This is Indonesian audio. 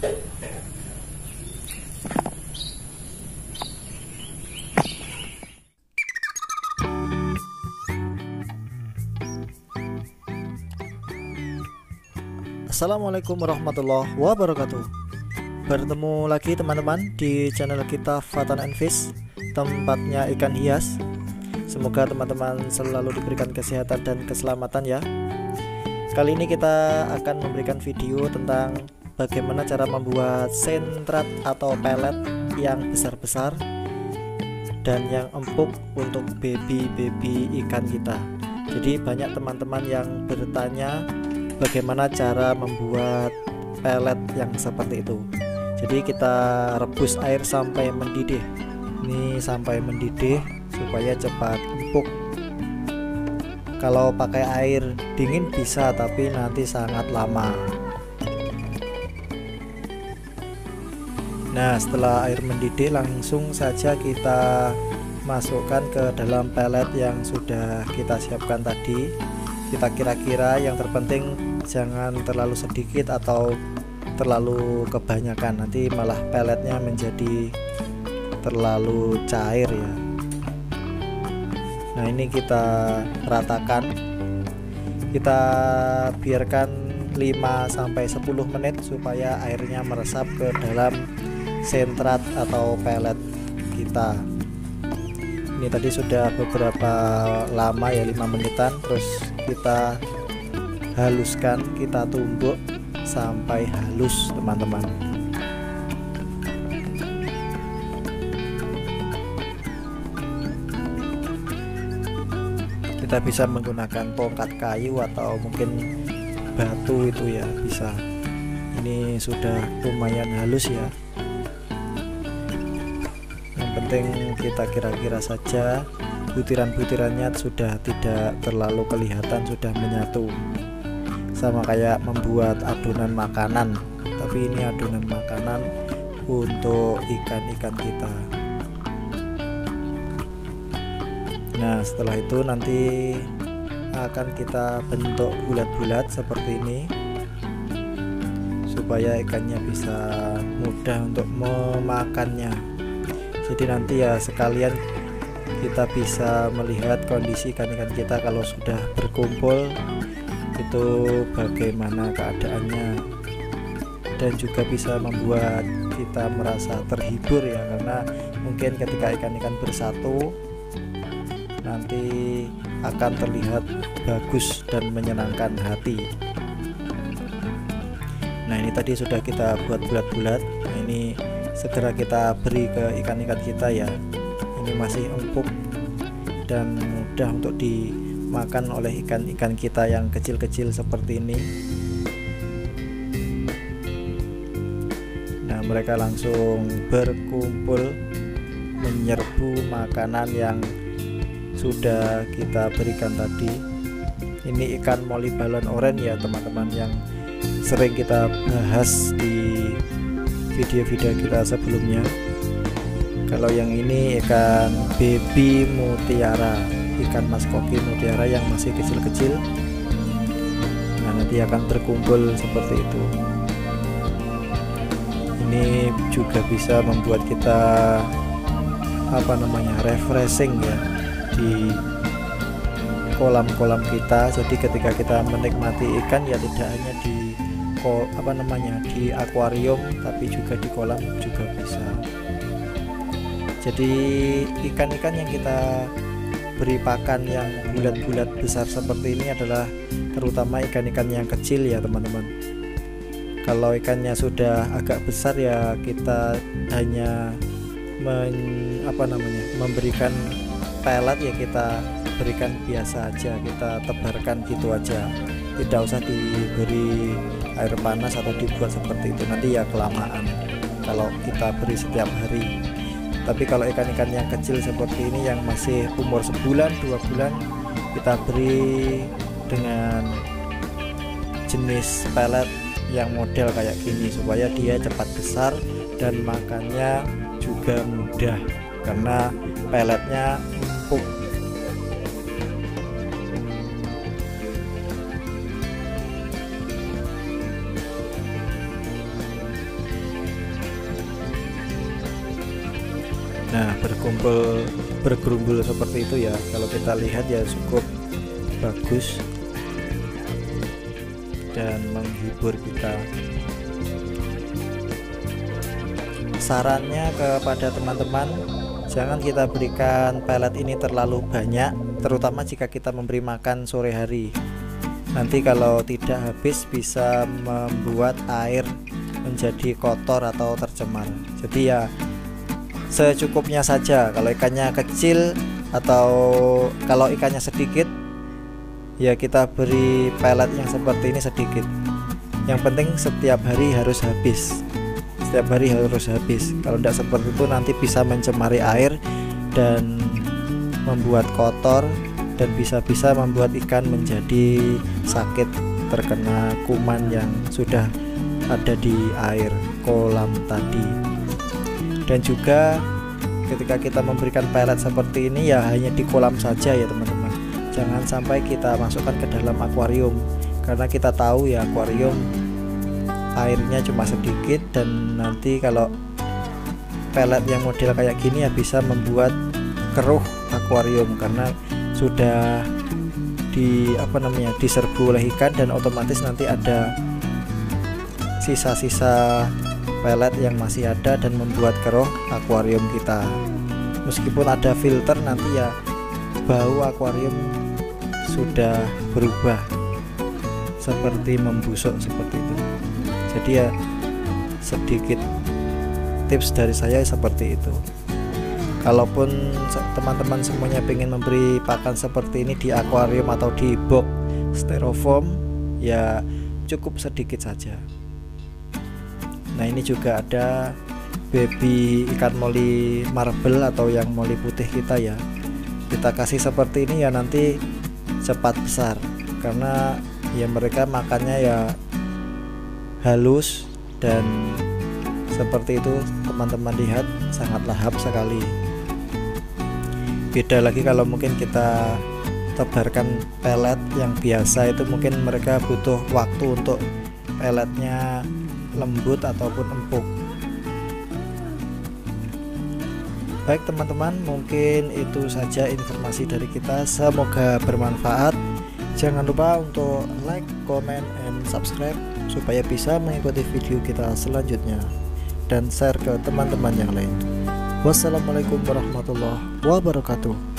Assalamualaikum warahmatullahi wabarakatuh. Bertemu lagi teman-teman di channel kita Fatan and Fish, tempatnya ikan hias. Semoga teman-teman selalu diberikan kesehatan dan keselamatan ya. Kali ini kita akan memberikan video tentang bagaimana cara membuat sentrat atau pelet yang besar-besar dan yang empuk untuk baby-baby ikan kita. Jadi banyak teman-teman yang bertanya bagaimana cara membuat pelet yang seperti itu. Jadi kita rebus air sampai mendidih. Ini sampai mendidih supaya cepat empuk. Kalau pakai air dingin bisa, tapi nanti sangat lama. Nah, setelah air mendidih langsung saja kita masukkan ke dalam pelet yang sudah kita siapkan tadi. Kita kira-kira yang terpenting jangan terlalu sedikit atau terlalu kebanyakan, nanti malah peletnya menjadi terlalu cair ya. Nah, ini kita ratakan, kita biarkan 5-10 menit supaya airnya meresap ke dalam sentrat atau pelet kita. Ini tadi sudah beberapa lama ya, 5 menitan. Terus kita haluskan, kita tumbuk sampai halus teman-teman. Kita bisa menggunakan tongkat kayu atau mungkin batu itu ya, bisa. Ini sudah lumayan halus ya. Yang penting kita kira-kira saja butiran-butirannya sudah tidak terlalu kelihatan, sudah menyatu. Sama kayak membuat adonan makanan, tapi ini adonan makanan untuk ikan-ikan kita. Nah, setelah itu nanti akan kita bentuk bulat-bulat seperti ini supaya ikannya bisa mudah untuk memakannya. Jadi nanti ya sekalian kita bisa melihat kondisi ikan-ikan kita kalau sudah berkumpul itu bagaimana keadaannya, dan juga bisa membuat kita merasa terhibur ya, karena mungkin ketika ikan-ikan bersatu nanti akan terlihat bagus dan menyenangkan hati. Nah, ini tadi sudah kita buat bulat-bulat. Nah, ini segera kita beri ke ikan-ikan kita ya. Ini masih empuk dan mudah untuk dimakan oleh ikan-ikan kita yang kecil-kecil seperti ini. Nah, mereka langsung berkumpul menyerbu makanan yang sudah kita berikan tadi. Ini ikan Molly balon oranye ya teman-teman, yang sering kita bahas di video-video kita sebelumnya. Kalau yang ini ikan baby mutiara, ikan mas koki mutiara yang masih kecil-kecil. Nah, nanti akan terkumpul seperti itu. Ini juga bisa membuat kita refreshing ya di kolam-kolam kita. Jadi ketika kita menikmati ikan ya tidak hanya di di akuarium, tapi juga di kolam juga bisa. Jadi ikan-ikan yang kita beri pakan yang bulat-bulat besar seperti ini adalah terutama ikan-ikan yang kecil ya teman-teman. Kalau ikannya sudah agak besar ya kita hanya memberikan pelet ya, kita berikan biasa aja, kita tebarkan gitu aja, tidak usah diberi air panas atau dibuat seperti itu, nanti ya kelamaan kalau kita beri setiap hari. Tapi kalau ikan-ikan yang kecil seperti ini yang masih umur sebulan 2 bulan, kita beri dengan jenis pelet yang model kayak gini supaya dia cepat besar dan makannya juga mudah karena peletnya empuk. Nah, bergerumbul seperti itu ya, kalau kita lihat ya cukup bagus dan menghibur kita. Sarannya kepada teman-teman, jangan kita berikan pelet ini terlalu banyak, terutama jika kita memberi makan sore hari. Nanti kalau tidak habis bisa membuat air menjadi kotor atau tercemar. Jadi ya secukupnya saja. Kalau ikannya kecil atau kalau ikannya sedikit, ya kita beri pelet yang seperti ini sedikit. Yang penting setiap hari harus habis. Setiap hari harus habis. Kalau tidak seperti itu nanti bisa mencemari air dan membuat kotor, dan bisa-bisa membuat ikan menjadi sakit terkena kuman yang sudah ada di air kolam tadi. Dan juga ketika kita memberikan pelet seperti ini ya hanya di kolam saja ya teman-teman. Jangan sampai kita masukkan ke dalam akuarium, karena kita tahu ya akuarium airnya cuma sedikit, dan nanti kalau pelet yang model kayak gini ya bisa membuat keruh akuarium karena sudah diserbu oleh ikan, dan otomatis nanti ada sisa-sisa pelet yang masih ada dan membuat keruh akuarium kita. Meskipun ada filter, nanti ya bau akuarium sudah berubah seperti membusuk seperti itu. Jadi ya sedikit tips dari saya seperti itu. Kalaupun teman-teman semuanya ingin memberi pakan seperti ini di akuarium atau di box styrofoam, ya cukup sedikit saja. Nah, ini juga ada baby ikan moli marble atau yang moli putih kita ya. Kita kasih seperti ini ya nanti cepat besar, karena ya mereka makannya ya halus, dan seperti itu teman-teman lihat sangat lahap sekali. Beda lagi kalau mungkin kita tebarkan pelet yang biasa, itu mungkin mereka butuh waktu untuk peletnya lembut ataupun empuk. Baik teman-teman, mungkin itu saja informasi dari kita, semoga bermanfaat. Jangan lupa untuk like, comment, and subscribe supaya bisa mengikuti video kita selanjutnya, dan share ke teman-teman yang lain. Wassalamualaikum warahmatullahi wabarakatuh.